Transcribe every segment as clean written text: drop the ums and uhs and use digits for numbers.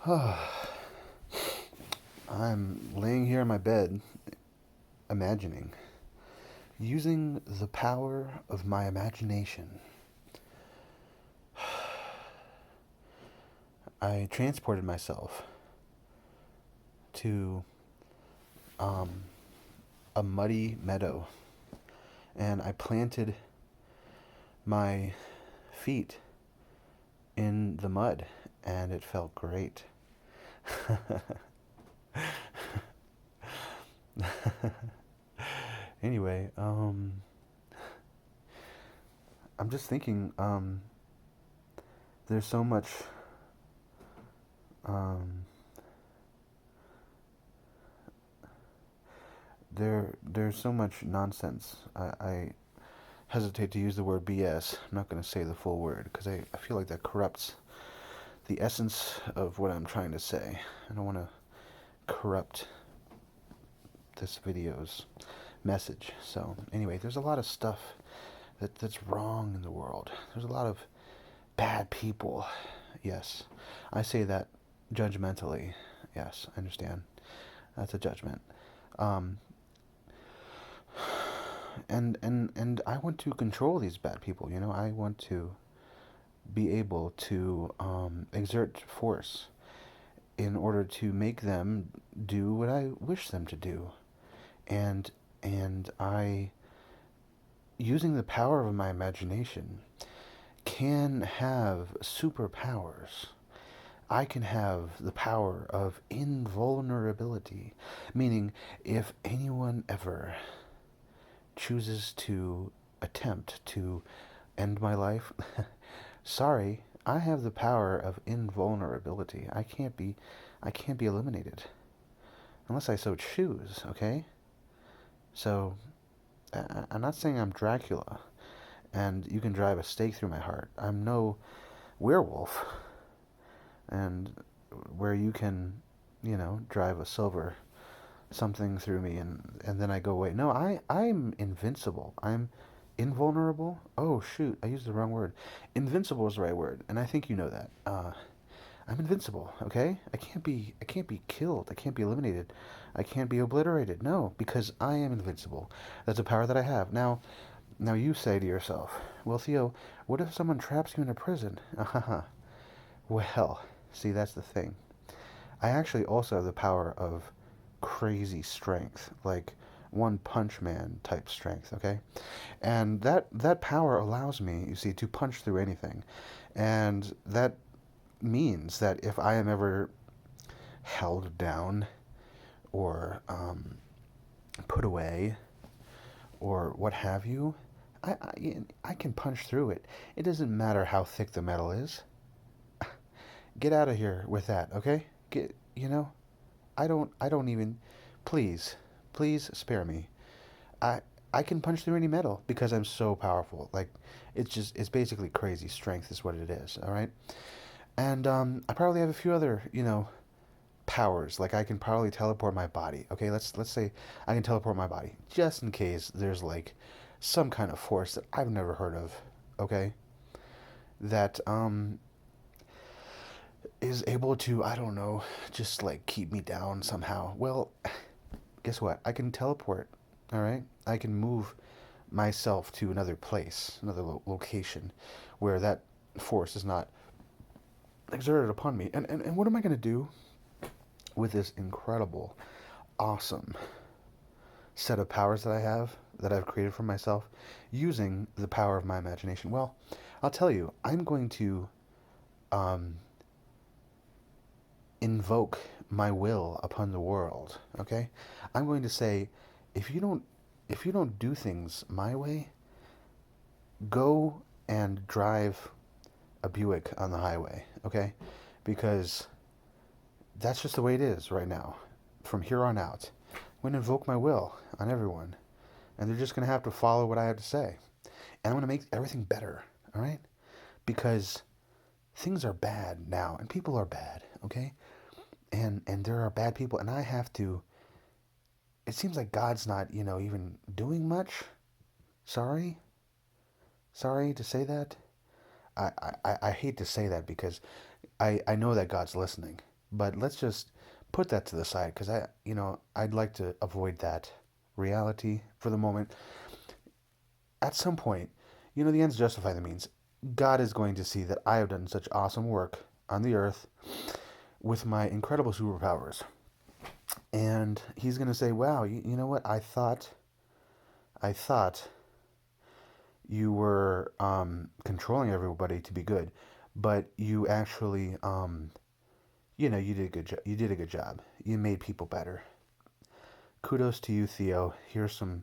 I'm laying here in my bed, imagining, using the power of my imagination. I transported myself to um, a muddy meadow and I planted my feet in the mud and it felt great. Anyway, I'm just thinking, there's so much, um, there's so much nonsense. I hesitate to use the word BS. I'm not going to say the full word because I feel like that corrupts the essence of what I'm trying to say. I don't want to corrupt this video's message. So anyway, there's a lot of stuff that's wrong in the world. There's a lot of bad people. Yes, I say that judgmentally. Yes, I understand. That's a judgment. Um, and I want to control these bad people. You know, I want to be able to exert force in order to make them do what I wish them to do. And I, using the power of my imagination, can have superpowers. I can have the power of invulnerability, meaning if anyone ever chooses to attempt to end my life, sorry, I have the power of invulnerability. I can't be eliminated unless I so choose, okay? So I'm not saying I'm Dracula and you can drive a stake through my heart. I'm no werewolf and where you can, you know, drive a silver something through me and then I go away. No, I'm invincible. I'm invulnerable. Oh shoot, I used the wrong word. Invincible is the right word, and I think you know that. I'm invincible. Okay, I can't be killed. I can't be eliminated. I can't be obliterated. No, because I am invincible. That's a power that I have. Now you say to yourself, well, Theo, what if someone traps you in a prison? Well, see, that's the thing. I actually also have the power of crazy strength, like one punch man type strength, okay? And that power allows me, you see, to punch through anything. And that means that if I am ever held down or put away or what have you, I can punch through it. It doesn't matter how thick the metal is. Get out of here with that, okay? Get, you know, I don't even, please, please spare me. I I can punch through any metal because I'm so powerful. Like it's basically crazy strength is what it is, all right? And I probably have a few other, you know, powers. Like I can probably teleport my body. Okay, let's say I can teleport my body just in case there's like some kind of force that I've never heard of, okay? That is able to, I don't know, just like keep me down somehow. Well, guess what? I can teleport. All right? I can move myself to another place, another location where that force is not exerted upon me. And what am I going to do with this incredible, awesome set of powers that I have, that I've created for myself, using the power of my imagination? Well, I'll tell you, I'm going to um, invoke my will upon the world. Okay, I'm going to say, if you don't, if you don't do things my way, go and drive a Buick on the highway. Okay, because that's just the way it is right now. From here on out, I'm going to invoke my will on everyone, and they're just going to have to follow what I have to say, and I'm going to make everything better. All right, because things are bad now, and people are bad. Okay, and there are bad people, and I have to. It seems like God's not, you know, even doing much. Sorry, sorry to say that. I hate to say that because I know that God's listening. But let's just put that to the side because I'd like to avoid that reality for the moment. At some point, the ends justify the means. God is going to see that I have done such awesome work on the earth with my incredible superpowers. And he's going to say, wow, you know what? I thought you were controlling everybody to be good, but you actually, you did a good job. You did a good job. You made people better. Kudos to you, Theo. Here's some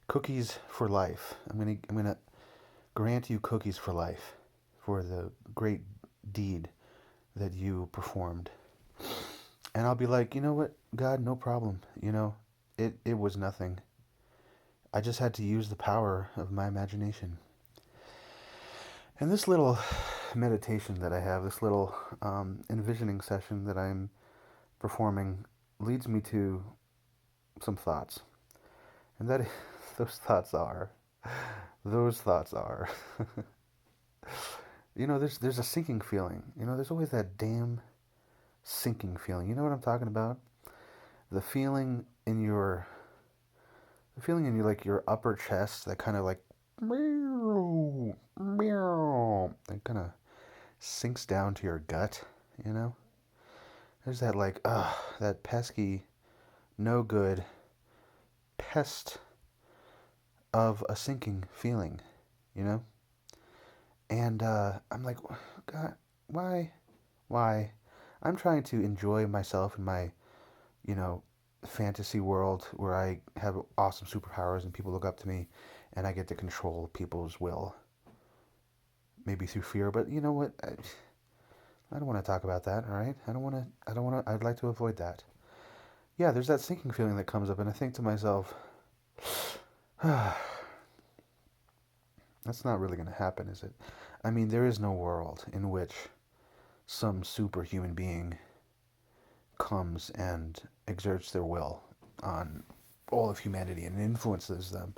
cookies for life. I'm gonna grant you cookies for life for the great deed that you performed. And I'll be like, you know what, God, no problem. It was nothing. I just had to use the power of my imagination. And this little meditation that I have, this little envisioning session that I'm performing, leads me to some thoughts. And that those thoughts are, those thoughts are, there's a sinking feeling. There's always that damn sinking feeling. You know what I'm talking about? The feeling in your, like your upper chest that kind of like, meow, meow, it kind of sinks down to your gut. You know, there's that like, that pesky, no good pest of a sinking feeling. You know, and I'm like, God, why? I'm trying to enjoy myself in my, you know, fantasy world where I have awesome superpowers and people look up to me and I get to control people's will. Maybe through fear, but you know what? I don't want to talk about that, all right? I don't want to, I'd like to avoid that. Yeah, there's that sinking feeling that comes up, and I think to myself, that's not really going to happen, is it? I mean, there is no world in which some superhuman being comes and exerts their will on all of humanity and influences them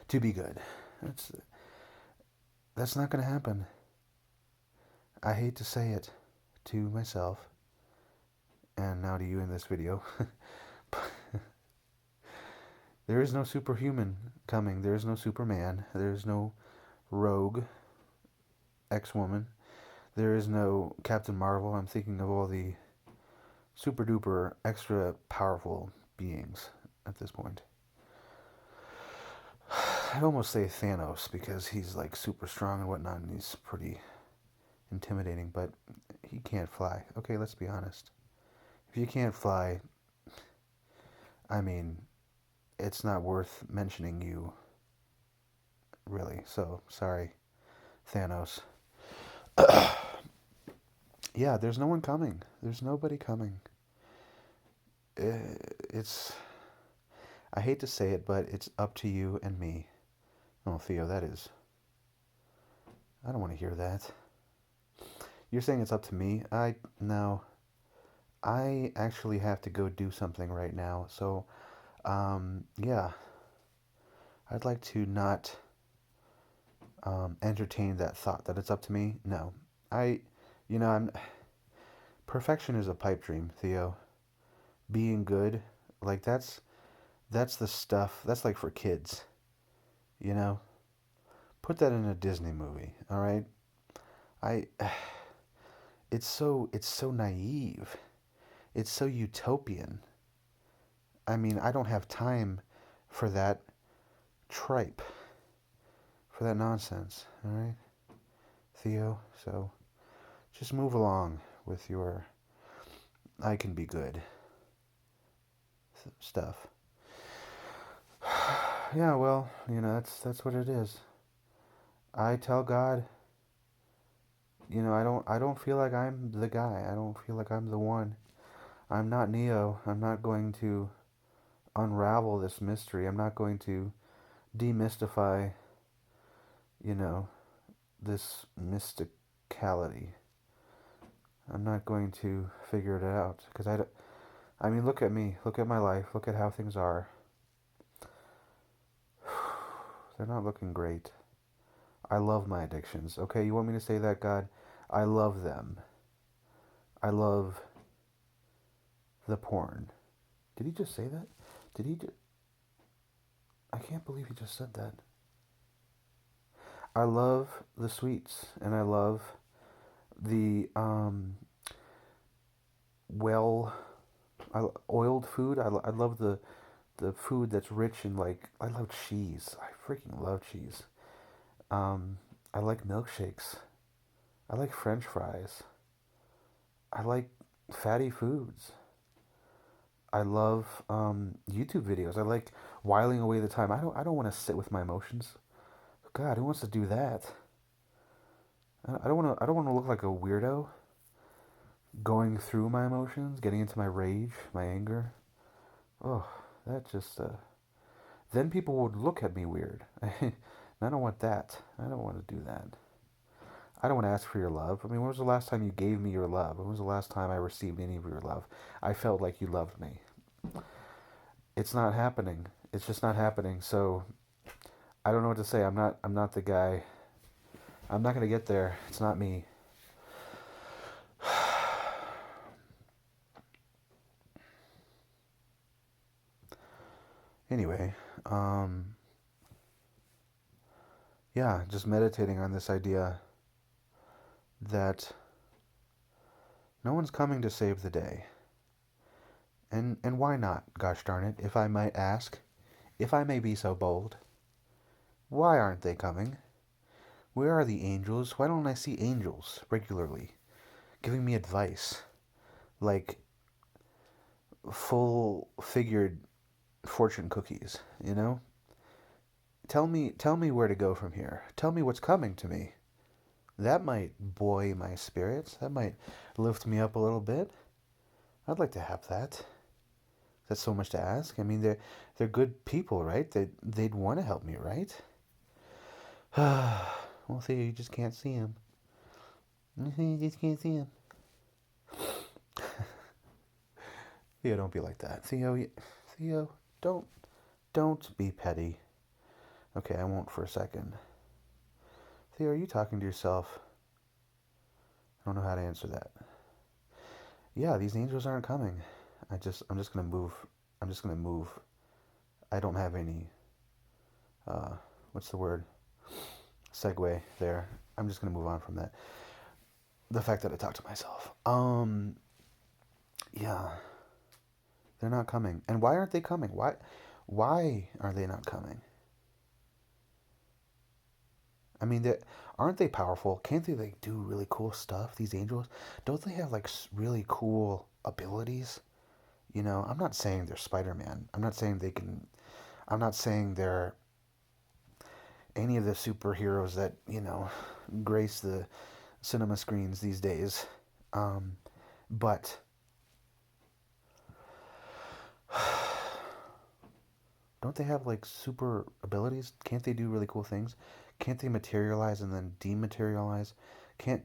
to be good. That's that's not going to happen. I hate to say it to myself and now to you in this video. There is no superhuman coming. There is no Superman. There is no rogue X-woman. There is no Captain Marvel. I'm thinking of all the super duper extra powerful beings at this point. I'd almost say Thanos because he's like super strong and whatnot, and he's pretty intimidating, but he can't fly. Okay, let's be honest. If you can't fly, I mean, it's not worth mentioning you, really. So, sorry, Thanos. Yeah, there's no one coming. There's nobody coming. It's, I hate to say it, but it's up to you and me. Oh, Theo, that is. I don't want to hear that. You're saying it's up to me? No. I actually have to go do something right now. So, yeah. I'd like to not entertain that thought that it's up to me. No. I, I'm. Perfection is a pipe dream, Theo. Being good, like that's the stuff. That's like for kids, you know. Put that in a Disney movie, all right? I. It's so naive. It's so utopian. I mean, I don't have time for that tripe, for that nonsense, all right, Theo? So just move along with your I can be good stuff. Yeah, well, that's what it is. I tell God, I don't feel like I'm the guy. I don't feel like I'm the one. I'm not Neo. I'm not going to unravel this mystery. I'm not going to demystify, you know, this mysticality. I'm not going to figure it out because I mean, look at me. Look at my life. Look at how things are. They're not looking great. I love my addictions. Okay, you want me to say that, God? I love them. I love the porn. Did he just say that? Did he just... I can't believe he just said that. I love the sweets, and I love the well oiled food. I love the food that's rich in, like, I love cheese. I freaking love cheese. I like milkshakes. I like French fries. I like fatty foods. I love YouTube videos. I like whiling away the time. I don't want to sit with my emotions. God, who wants to do that? I don't want to look like a weirdo going through my emotions, getting into my rage, my anger. Oh, that just then people would look at me weird. I don't want that. I don't want to do that. I don't want to ask for your love. I mean, when was the last time you gave me your love? When was the last time I received any of your love? I felt like you loved me. It's not happening. It's just not happening. So I don't know what to say. I'm not the guy. I'm not going to get there. It's not me. Anyway, yeah, just meditating on this idea that no one's coming to save the day. And why not, gosh darn it, if I might ask, if I may be so bold, why aren't they coming? Where are the angels? Why don't I see angels regularly giving me advice? Like full figured fortune cookies, you know? Tell me where to go from here. Tell me what's coming to me. That might buoy my spirits. That might lift me up a little bit. I'd like to have that. That's so much to ask. I mean, they're good people, right? They'd want to help me, right? Well, Theo, you just can't see him. You just can't see him. Theo, don't be like that. Theo, don't be petty. Okay, I won't for a second. Theo, are you talking to yourself? I don't know how to answer that. Yeah, these angels aren't coming. I'm just gonna move. I'm just gonna move. I don't have any. Uh, what's the word? Segue there. I'm just gonna move on from that. The fact that I talk to myself. Yeah, they're not coming. And why aren't they coming? Why are they not coming? I mean, aren't they powerful? Can't they like do really cool stuff? These angels, don't they have like really cool abilities? You know, I'm not saying they're Spider-Man. I'm not saying they can. I'm not saying they're any of the superheroes that grace the cinema screens these days. But don't they have like super abilities? Can't they do really cool things? Can't they materialize and then dematerialize?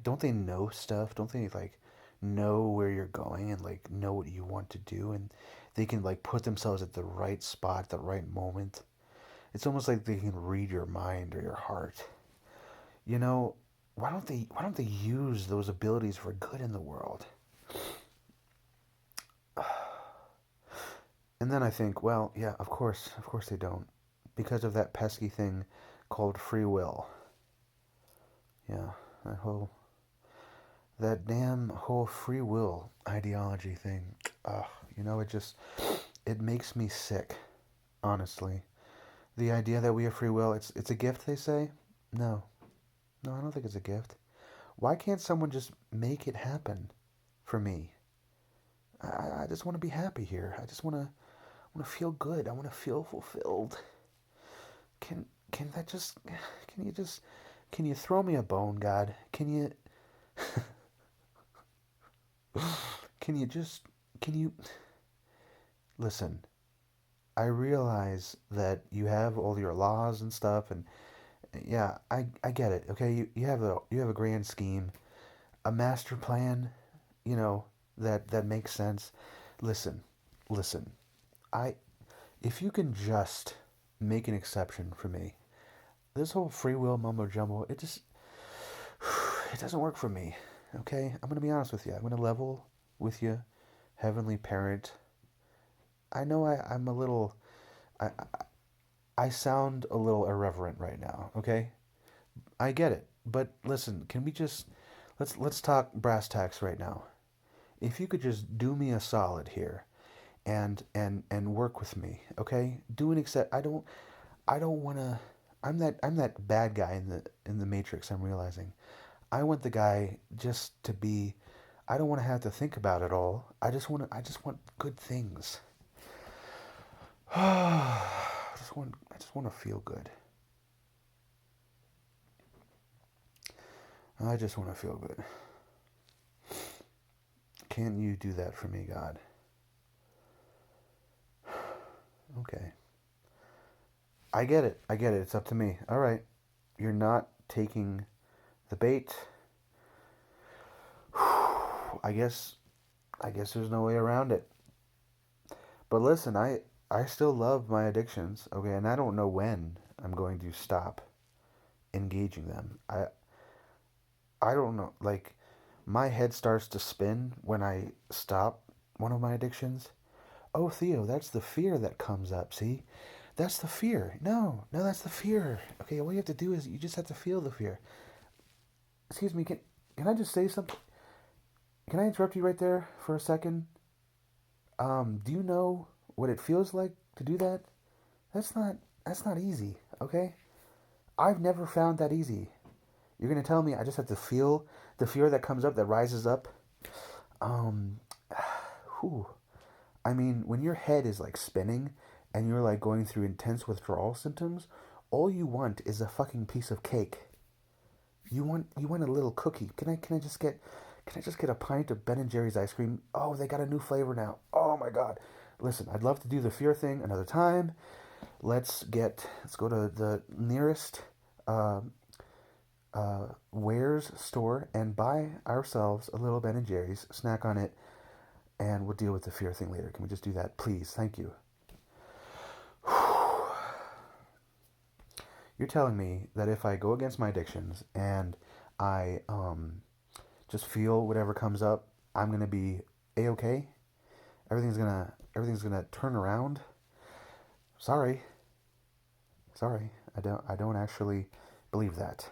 Don't they know stuff? Don't they like know where you're going and like know what you want to do, and they can like put themselves at the right spot, the right moment. It's almost like they can read your mind or your heart. You know, why don't they use those abilities for good in the world? And then I think, well, yeah, of course they don't, because of that pesky thing called free will. Yeah, that whole that damn whole free will ideology thing. Ugh, it makes me sick, honestly. The idea that we have free will, it's a gift, they say. No, no, I don't think it's a gift. Why can't someone just make it happen for me? I just want to be happy here. I just want to feel good. I want to feel fulfilled. Can that just can you just can you throw me a bone, God? Can you just can you listen? I realize that you have all your laws and stuff, and yeah, I get it. Okay, you have a grand scheme, a master plan, you know, that makes sense. Listen, listen. I If you can just make an exception for me, this whole free will mumbo jumbo, it doesn't work for me. Okay, I'm gonna be honest with you. I'm gonna level with you Heavenly Parent. I know I'm a little, I, I sound a little irreverent right now, okay? I get it. But listen, can we just, let's talk brass tacks right now. If you could just do me a solid here and work with me, okay? Do an accept. I don't want to. I'm that bad guy in the Matrix. I'm realizing. I want the guy just to be. I don't want to have to think about it all. I just want good things. I just want to feel good. I just want to feel good. Can't you do that for me, God? Okay. I get it. I get it. It's up to me. All right. You're not taking the bait. I guess there's no way around it. But listen, I still love my addictions, okay, and I don't know when I'm going to stop engaging them. I don't know, like my head starts to spin when I stop one of my addictions. Oh, Theo, that's the fear that comes up, see? That's the fear. No, no, that's the fear. Okay, all you have to do is you just have to feel the fear. Excuse me, can I just say something? Can I interrupt you right there for a second? Do you know what it feels like to do that? That's not that's not easy, okay? I've never found that easy. You're gonna tell me I just have to feel the fear that comes up, that rises up? Um, whew. I mean, when your head is like spinning and you're like going through intense withdrawal symptoms, all you want is a fucking piece of cake. You want a little cookie. Can I just get a pint of Ben and Jerry's ice cream? Oh, they got a new flavor now. Oh my god. Listen, I'd love to do the fear thing another time. Let's go to the nearest uh, wares store and buy ourselves a little Ben and Jerry's, snack on it, and we'll deal with the fear thing later. Can we just do that, please? Thank you. You're telling me that if I go against my addictions and I just feel whatever comes up, I'm gonna be a okay. Everything's gonna turn around. Sorry, sorry. I don't actually believe that.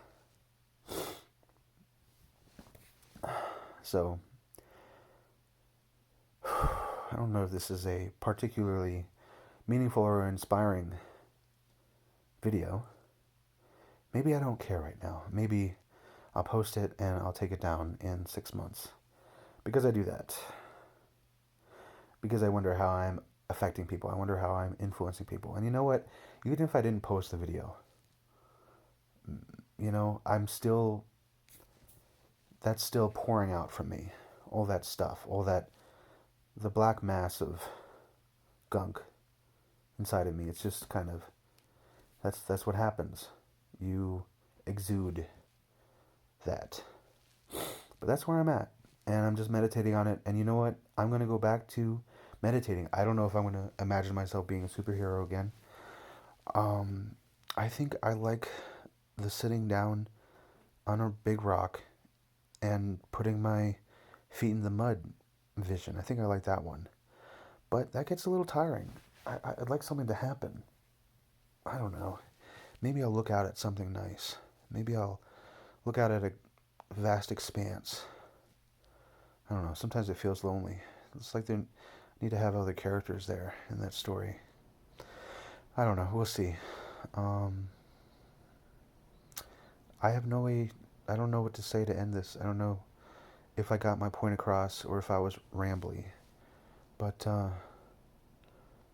So I don't know if this is a particularly meaningful or inspiring video. Maybe I don't care right now. Maybe I'll post it and I'll take it down in 6 months. Because I do that. Because I wonder how I'm affecting people. I wonder how I'm influencing people. And you know what? Even if I didn't post the video, I'm still, that's still pouring out from me. All that stuff, all that, the black mass of gunk inside of me. It's just kind of, that's what happens. You exude that. But that's where I'm at. And I'm just meditating on it. And you know what? I'm going to go back to meditating. I don't know if I'm going to imagine myself being a superhero again. Um, I think I like the sitting down on a big rock and putting my feet in the mud vision. I think I like that one. But that gets a little tiring. I'd like something to happen. I don't know. Maybe I'll look out at something nice. Maybe I'll look out at a vast expanse. I don't know. Sometimes it feels lonely. It's like they need to have other characters there in that story. I don't know. We'll see. Um, I have no way. I don't know what to say to end this. I don't know if I got my point across or if I was rambly. But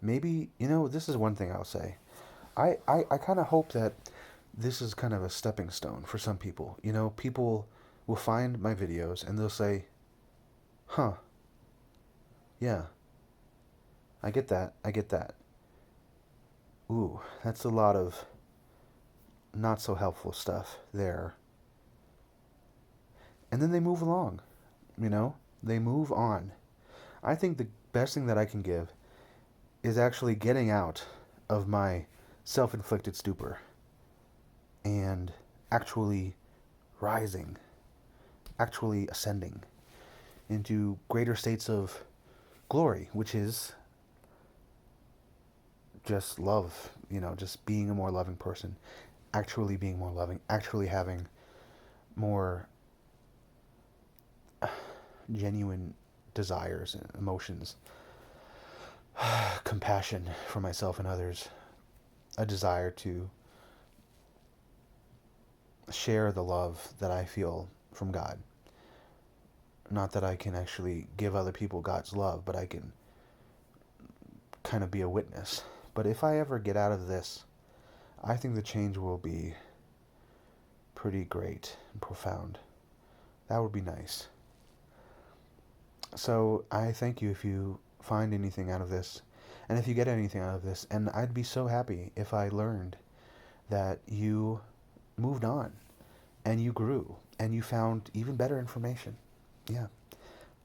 maybe, this is one thing I'll say. I kind of hope that this is kind of a stepping stone for some people. People will find my videos and they'll say, huh, yeah, I get that. I get that. Ooh, that's a lot of not so helpful stuff there. And then they move along, you know? They move on. I think the best thing that I can give is actually getting out of my self inflicted stupor and actually rising, actually ascending into greater states of glory, which is just love, just being a more loving person, actually being more loving, actually having more genuine desires and emotions, compassion for myself and others, a desire to share the love that I feel from God. Not that I can actually give other people God's love, but I can kind of be a witness. But if I ever get out of this, I think the change will be pretty great and profound. That would be nice. So I thank you if you find anything out of this, and if you get anything out of this. And I'd be so happy if I learned that you moved on, and you grew, and you found even better information. Yeah.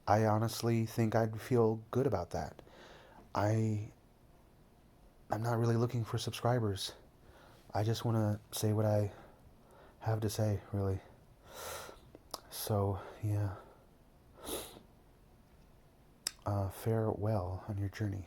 I honestly think I'd feel good about that. I I'm not really looking for subscribers. I just want to say what I have to say, really. So, yeah. Farewell on your journey.